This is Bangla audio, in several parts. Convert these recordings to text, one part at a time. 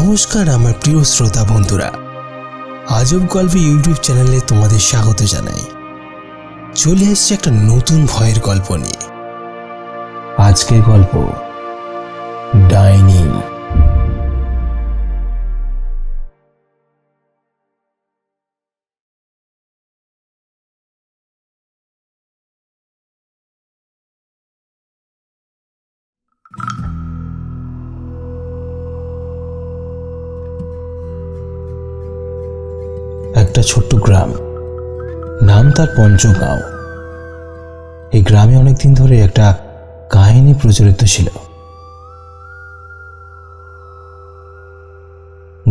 নমস্কার আমার প্রিয় শ্রোতা বন্ধুরা, আজব গল্প ইউটিউব চ্যানেলে তোমাদের স্বাগত জানাই। চলে এসেছে একটা নতুন ভয়ের গল্প নিয়ে। আজকের গল্প ডাইনি। একটা ছোট্ট গ্রাম, নাম তার পঞ্চগাঁও। এই গ্রামে অনেকদিন ধরে একটা কাহিনী প্রচলিত ছিল।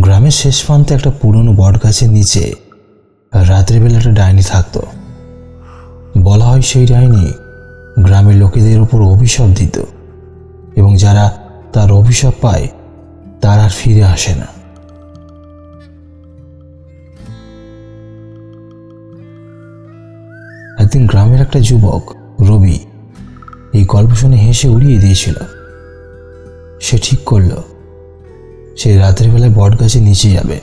গ্রামের শেষ প্রান্তে একটা পুরনো বট গাছের নিচে রাত্রিবেলা একটা ডাইনি থাকতো। বলা হয় সেই ডাইনি গ্রামের লোকেদের উপর অভিশাপ দিত এবং যারা তার অভিশাপ পায় তার আর ফিরে আসে না। একদিন গ্রামের একটা যুবক রবি এই গল্প শুনে হেসে উড়িয়ে দিয়েছিল। সে ঠিক করল সে রাতের বেলায় বট গাছের নিচে যাবে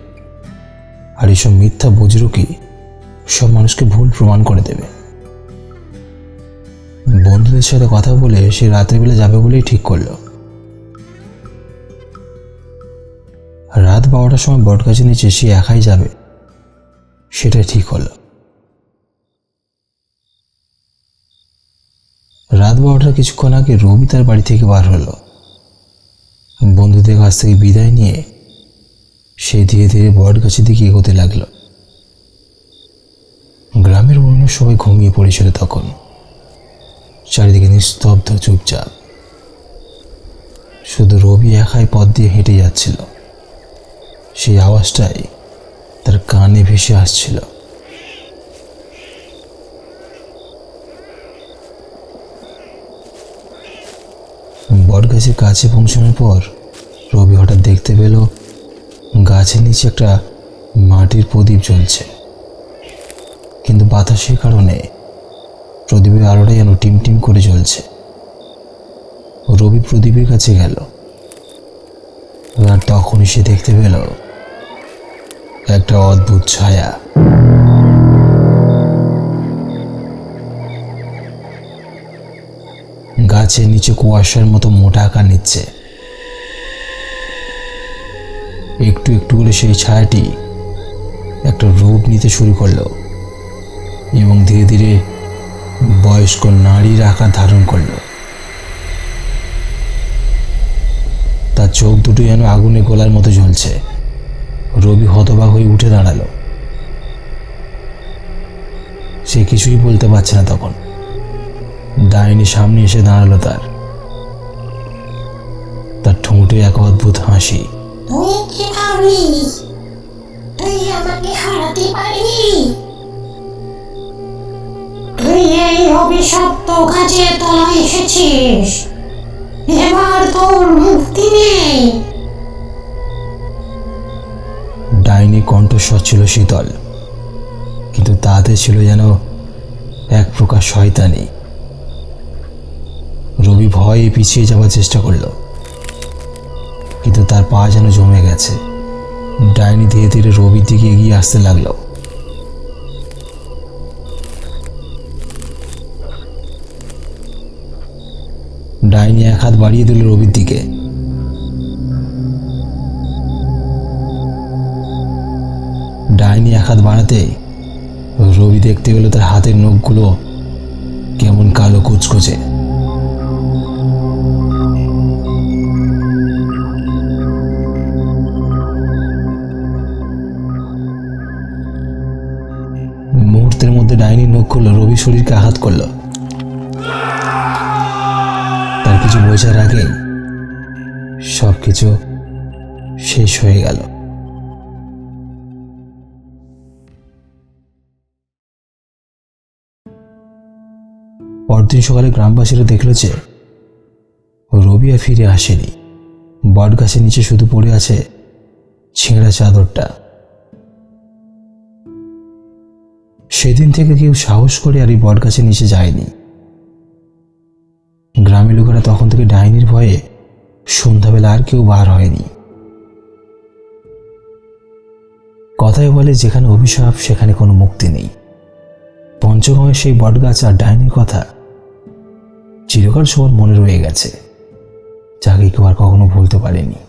আর এইসব মিথ্যা বুজরুকি সব মানুষকে ভুল প্রমাণ করে দেবে। বন্ধুদের সাথে কথা বলে সে রাতের বেলা যাবে বলেই ঠিক করল। রাত 12টার সময় বট গাছের নিচে সে একাই যাবে সেটাই ঠিক হলো। রাত 12টার কিছুক্ষণ আগে রবি তার বাড়ি থেকে বার হলো। বন্ধুদের কাছ থেকে বিদায় নিয়ে সে ধীরে ধীরে বট গাছের দিকে এগোতে লাগলো। গ্রামের অন্য সবাই ঘুমিয়ে পড়েছিল তখন। চারিদিকে নিস্তব্ধ, চুপচাপ। শুধু রবি একাই পথ দিয়ে হেঁটে যাচ্ছিল। সেই আওয়াজটাই তার কানে ভেসে আসছিল। বট গাছের কাছে পৌঁছানোর পর রবি হঠাৎ দেখতে পেল গাছের নিচে একটা মাটির প্রদীপ জ্বলছে, কিন্তু বাতাসের কারণে প্রদীপের আলোটা যেন টিমটিম করে জ্বলছে। রবি প্রদীপের কাছে গেল আর তখনই সে দেখতে পেল একটা অদ্ভুত ছায়া। গাছের নিচে কুয়াশার মতো মোটা আকার নিচ্ছে। একটু একটু করে সেই ছায়াটি একটা রূপ নিতে শুরু করলো এবং ধীরে ধীরে বয়স্ক নারীর আকার ধারণ করলো। তার চোখ দুটো যেন আগুনে গোলার মতো জ্বলছে। রবি হতবাক হয়ে উঠে দাঁড়ালো। সে কিছুই বলতে পারছে না তখন। ডাইনি সামনে এসে দাঁড়ালো। তার ঠোঁটে এক অদ্ভুত হাসি। তুই কি ভাবলি তুই আমাকে হারাতে পারবি? তুই এই অভিশপ্ত গাছের তলায় এসেছিস, এবার তোর মুক্তি নেই। ডাইনি কণ্ঠস্বর ছিল শীতল, কিন্তু তাতে ছিল যেন এক প্রকার শয়তানি। রবি ভয়ে পিছিয়ে যাওয়ার চেষ্টা করলো, কিন্তু তার পা যেন জমে গেছে। ডাইনি ধীরে ধীরে রবির দিকে এগিয়ে আসতে লাগলো। ডাইনি এক হাত বাড়িয়ে দিল রবির দিকে। ডাইনি এক হাত বাড়াতে রবি দেখতে পেল তার হাতের নখগুলো কেমন কালো কুচকুচে। মুহূর্তের মধ্যে ডাইনির নখগুলো রবি শরীরকে আঘাত করলো। তার কিছু বোঝার আগে সবকিছু শেষ হয়ে গেল। পরদিন সকালে গ্রামবাসীরা দেখল যে রবি আর ফিরে আসেনি। বট গাছের নিচে শুধু পড়ে আছে ছেঁড়া চাদরটা। সেদিন থেকে কেউ সাহস করে আর এই বট গাছের নিচে যায়নি। গ্রামের লোকেরা তখন থেকে ডাইনির ভয়ে সন্ধ্যাবেলা আর কেউ বার হয়নি। কথায় বলে যেখানে অভিশাপ সেখানে কোনো মুক্তি নেই। পঞ্চগড়ের সেই বটগাছ আর ডাইনির কথা চিরকাল সবার মনে রয়ে গেছে, যাকে কেউ আর কখনো ভুলতে পারেনি।